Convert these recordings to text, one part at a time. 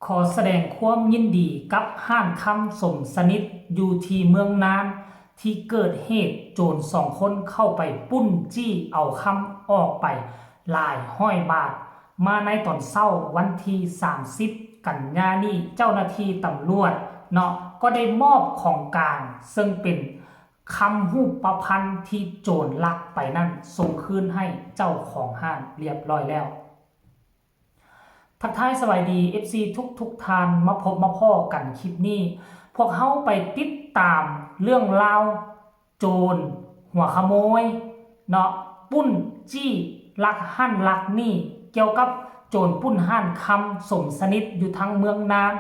ขอแสดงความยินดีกับห้างคำสมสนิทอยู่ที่เมืองนานที่เกิดเหตุโจรสองคนเข้าไปปุ้นจี้เอาคำออกไปหลายห้อยบาทมาในตอนเศร้าวันที่30 กันยายนนี้เจ้าหน้าที่ตำรวจเนาะก็ได้มอบของกลางซึ่งเป็นคำรูปประพันธ์ที่โจรลักไปนั่นส่งคืนให้เจ้าของห้างเรียบร้อยแล้วทักทายสวัสดี FC ทุกท่านมาพบมาพ่อกันคลิปนี้พวกเขาไปติดตามเรื่องราวโจรหัวขโมยเนาะปุ้นจี้ลักหั่นลักนี่เกี่ยวกับโจรปุ้นหั่นคำสมสนิทอยู่ทั้งเมืองนาน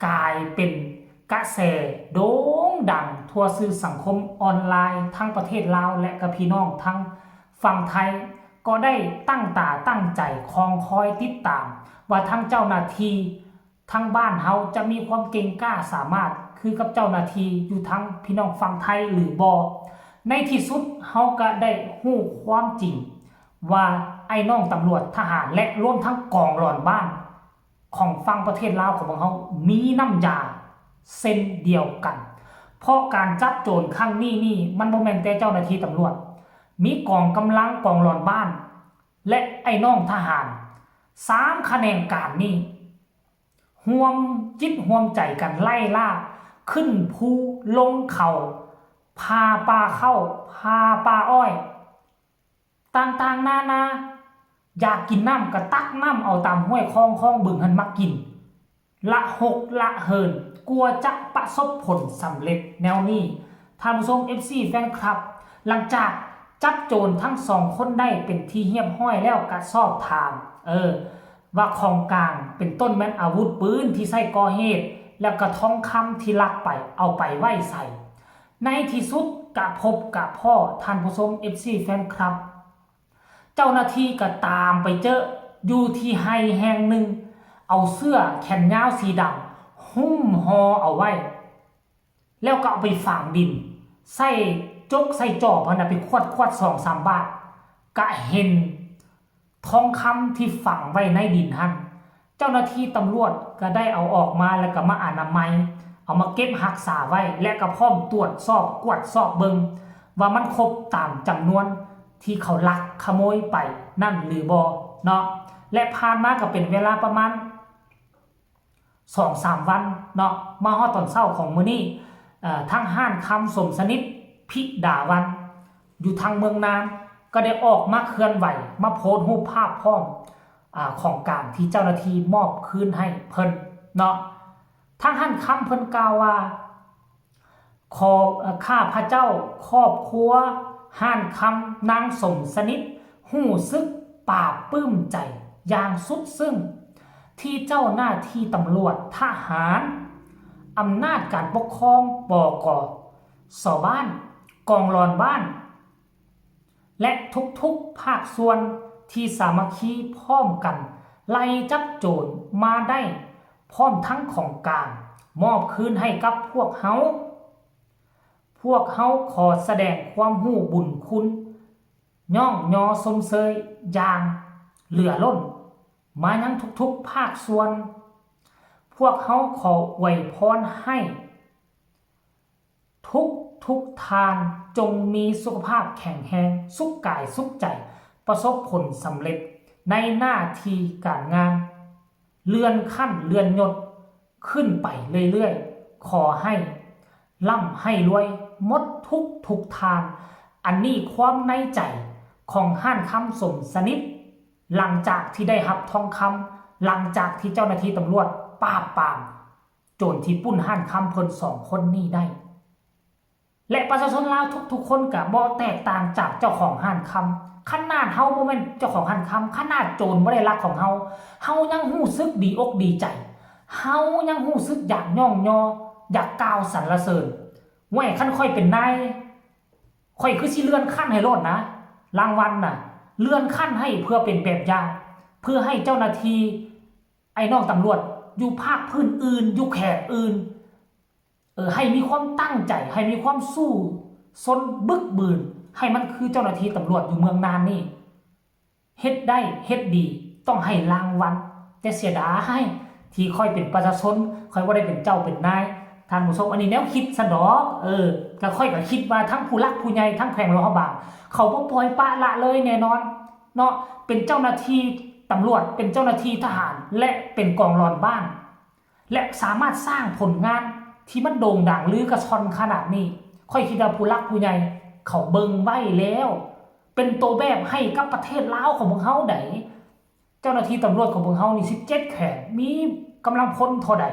กลายเป็นกระแสโด่งดังทั่วสื่อสังคมออนไลน์ทั้งประเทศลาวและกับพี่น้องทั้งฝั่งไทยก็ได้ตั้งตาตั้งใจคองคอยติดตามว่าทั้งเจ้าหน้าที่ทั้งบ้านเฮาจะมีความเก่งกล้าสามารถคือกับเจ้าหน้าที่อยู่ทั้งพี่น้องฝั่งไทยหรือบ่ในที่สุดเฮาก็ได้รู้ความจริงว่าไอ้น้องตำรวจทหารและรวมทั้งกองหลอนบ้านของฝั่งประเทศลาวของเฮามีน้ำยาเส้นเดียวกันเพราะการจับโจรครั้งนี้มันบ่แม่นแต่เจ้าหน้าที่ตำรวจมีกองกำลังกองหลอนบ้านและไอ้น้องทหาร3คะแนนการนี่ห่วมจิตห่วมใจกันไล่ล่าขึ้นภูลงเขาพาปลาเข้าพาปลาอ้อยต่างๆนาอยากกินน้ำก็ตักน้ำเอาตามห้วยคลองบึงหันมากินละหกละเหินกลัวจะประสบผลสำเร็จแนวนี้ท่านผู้ชม FC แฟนคลับหลังจากจับโจรทั้ง2คนได้เป็นที่เรียบร้อยแล้วก็สอบถามว่าของกลางเป็นต้นแม่นอาวุธปืนที่ใช้ก่อเหตุแล้วก็ทองคำที่ลักไปเอาไปไว้ใส่ในที่สุดก็พบกับพ่อท่านผู้ชม FC แฟนคลับเจ้าหน้าที่ก็ตามไปเจออยู่ที่ไฮแห่งหนึ่งเอาเสื้อแขนยาวสีดำหุ้มห่อเอาไว้แล้วก็เอาไปฝังดินใส่จกใส่จอบมันไปขวด2-3 บาทก็เห็นทองคำที่ฝังไว้ในดินหันเจ้าหน้าที่ตำรวจก็ได้เอาออกมาแล้วก็มาอนามัยเอามาเก็บรักษาไว้และก็พร้อมตรวจสอบกวดสอบเบิงว่ามันครบตามจำนวนที่เขาลักขโมยไปนั่นหรือบ่เนาะและผ่านมาก็เป็นเวลาประมาณ2-3 วันเนาะมาฮอดตอนเช้าของมื้อนี้ทั้งห้านคำสมสนิทพิดาวันอยู่ทางเมืองนานก็ได้ออกมาเคลื่อนไหวมาโพสต์รูปภาพพร้อมของกลางที่เจ้าหน้าที่มอบคืนให้เพิ่นเนาะทางห้านคำเพิ่นกล่าวว่าขอข้าพระเจ้าครอบครัวห้านคำนางสมสนิทหู้สึกปราบปลื้มใจอย่างสุดซึ้งที่เจ้าหน้าที่ตำรวจทหารอำนาจการปกครองบก.ส.บ้านกองหลอนบ้านและทุกๆภาคส่วนที่สามัคคีพร้อมกันไล่จับโจรมาได้พร้อมทั้งของกลางมอบคืนให้กับพวกเขาขอแสดงความหู้บุญคุณย่องยอสมเสยอย่างเหลือล้นมายังทุกๆภาคส่วนพวกเขาขออวยพรให้ทุกทานจงมีสุขภาพแข็งแรงสุขกายสุขใจประสบผลสำเร็จในหน้าที่การงานเลื่อนขั้นเลื่อนยศขึ้นไปเรื่อยๆขอให้ร่ำให้รวยหมดทุกทางอันนี้ความในใจของห้านคำสมสนิทหลังจากที่ได้รับทองคำหลังจากที่เจ้าหน้าที่ตำรวจปราบปรามโจรที่ปุ้นห้านคำเพิ่น2 คนนี้ได้และประชาชนลาวทุกคนก็บ่แตกต่างจากเจ้าของห้านคำขนาดเฮาบ่แม่นเจ้าของห้านคำขนาดโจรบ่ได้ลักของเฮายังรู้สึกดีอกดีใจเฮายังรู้สึกอยากย่องยออยากกล่าวสรรเสริญแหว่คันค่อยเป็นนายค่อยคือสิเลื่อนขั้นให้โลดนะรางวัลน่ะเลื่อนขั้นให้เพื่อเป็นแบบอย่างเพื่อให้เจ้าหน้าที่ไอ้น้องตำรวจอยู่ภาคพื้นอื่นอยู่แขกอื่นให้มีความตั้งใจให้มีความสู้ซนบึกบืนให้มันคือเจ้าหน้าที่ตำรวจอยู่เมืองนานนี่เฮ็ดได้เฮ็ดดีต้องให้รางวัลแต่เสียดาย ที่ค่อยเป็นประชาชนค่อยบ่ได้เป็นเจ้าเป็นนายท่านผู้ชมอันนี้แนวคิดซะดอกก็ค่อยก็คิดว่าทั้งผู้หลักผู้ใหญ่ทั้งแขวงรัฐบาลเขาบ่ปล่อยปละละเลยแน่นอนเนาะเป็นเจ้าหน้าที่ตำรวจเป็นเจ้าหน้าที่ทหารและเป็นกองร้อนบ้านและสามารถสร้างผลงานที่มันโด่งดังลือกระชอนขนาดนี้ค่อยคิดว่าผู้หลักผู้ใหญ่เขาเบิ่งไว้แล้วเป็นตัวแบบให้กับประเทศลาวของพวกเฮาได้เจ้าหน้าที่ตำรวจของพวกเฮานี่17แขนมีกำลังพลเท่าใด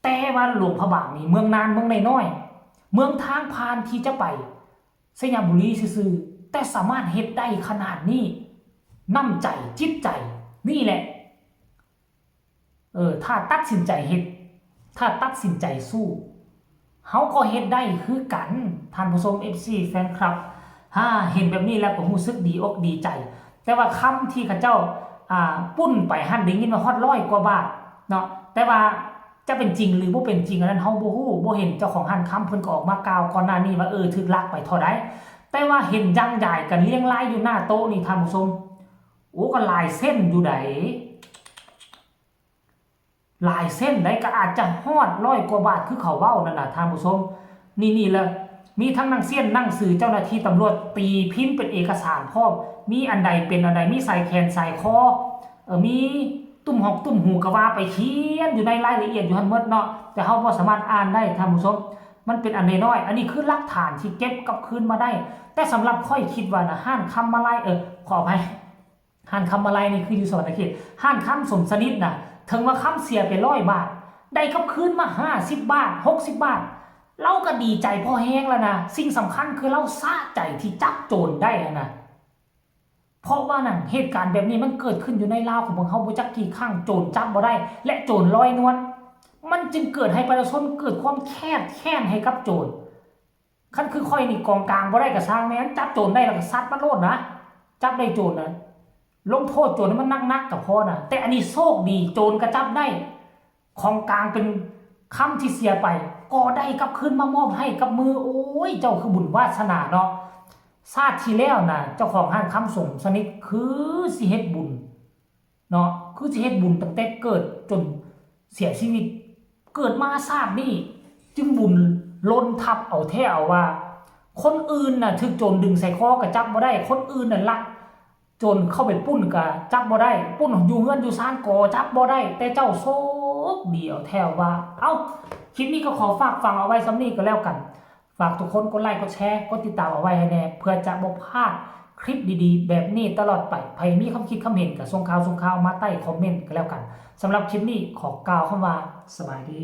แต่ว่าหลวงพระบางนี่เมืองนานเมืองน้อยๆเมืองทางผ่านที่จะไปสยามบุรีซื่อๆแต่สามารถเฮ็ดได้ขนาดนี้น้ำใจจิตใจนี่แหละถ้าตัดสินใจเฮ็ดถ้าตัดสินใจสู้เฮาก็เฮ็ดได้คือกันท่านผู้ชม FC แฟนคลับเห็นแบบนี้แล้วก็รู้สึกดีอกดีใจแต่ว่าคำที่เขาเจ้าปุ้นไปหั่นได้ยินว่าฮอด100 กว่าบาทเนาะแต่ว่าจะเป็นจริงหรือบ่เป็นจริงอันนั้นเฮาบ่ฮู้บ่เห็นเจ้าของหั่นคำเพิ่นก็ออกมากล่าวก่อนหน้านี้ว่าถึกลักไปเท่าใดแต่ว่าเห็นยังใหญ่กันเรียงรายอยู่หน้าโต๊ะนี่ท่านผู้ชมโอ้ก็หลายเส้นอยู่ไดหลายเส้นได้ก็อาจจะฮอด100 กว่าบาทคือเขาเว้านั่นน่ะท่านผู้ชมนี่แหละมีทั้งหนังเสี้ยนหนังสือเจ้าหน้าที่ตำรวจตีพิมพ์เป็นเอกสารพร้อมมีอันใดเป็นอันใดมีใส่แขนใส่คอมีตุ้มหอกตุ้มหูก็ว่าไปเขียนอยู่ในรายละเอียดอยู่หั่นหมดเนาะแต่เฮาบ่สามารถอ่านได้ท่านผู้ชมมันเป็นอันน้อยๆอันนี้คือหลักฐานที่เก็บกลับคืนมาได้แต่สำหรับค่อยคิดว่านะห้านคำมาลัยขออภัยห้านคำมาลัยนี่คืออยู่สวรรณเขตห้านคำสมสนิทน่ะถึงว่าคำเสียไป100 บาทได้กลับคืนมา50 บาท60 บาทเราก็ดีใจพอแห้งแล้วนะสิ่งสำคัญคือเราซาใจที่จับโจรได้นะเพราะว่านั่นเหตุการณ์แบบนี้มันเกิดขึ้นอยู่ในลาวของพวกเขาบ่จักกี่ครั้งโจรจับบ่ได้และโจรลอยนวลมันจึงเกิดให้ประชาชนเกิดความแค้นให้กับโจรคันคือค่อยนี่กองกลางบ่ได้ก็สร้างแม้นจับโจรได้แล้วก็ซัดมันโลดนะจับได้โจรนะลงโทษโจรมันนักๆกับพอนะแต่อันนี้โชคดีโจรก็จับได้ของกลางเป็นคำที่เสียไปก็ได้กลับคืนมามอบให้กับมือโอ้ยเจ้าคือบุญวาสนาเนาะชาติที่แล้วนะเจ้าของห้างคำส่งสนิทคือสิเฮ็ดบุญเนาะคือสิเฮ็ดบุญตั้งแต่เกิดจนเสียชีวิตเกิดมาชาตินี้จึงบุญล้นทับเอาแท้เอาว่าคนอื่นน่ะถึกโจรดึงใส่คอก็จับบ่ได้คนอื่นน่ะลักโจรเข้าไปปุ้นก็จับบ่ได้ปุ้นอยู่เฮือนอยู่ซ่านก็จับบ่ได้แต่เจ้าโชคดีเอาแท้ว่าคลิปนี้ก็ขอฝากฟังเอาไว้ซ้ำนี้ก็แล้วกันฝากทุกคนกดไลค์กดแชร์กดติดตามเอาไว้ให้แน่เพื่อจะบ่พลาดคลิปดีๆแบบนี้ตลอดไปใครมีความคิดความเห็นก็ส่งข่าวมาใต้คอมเมนต์ก็แล้วกันสำหรับคลิปนี้ขอกล่าวคำว่าสบายดี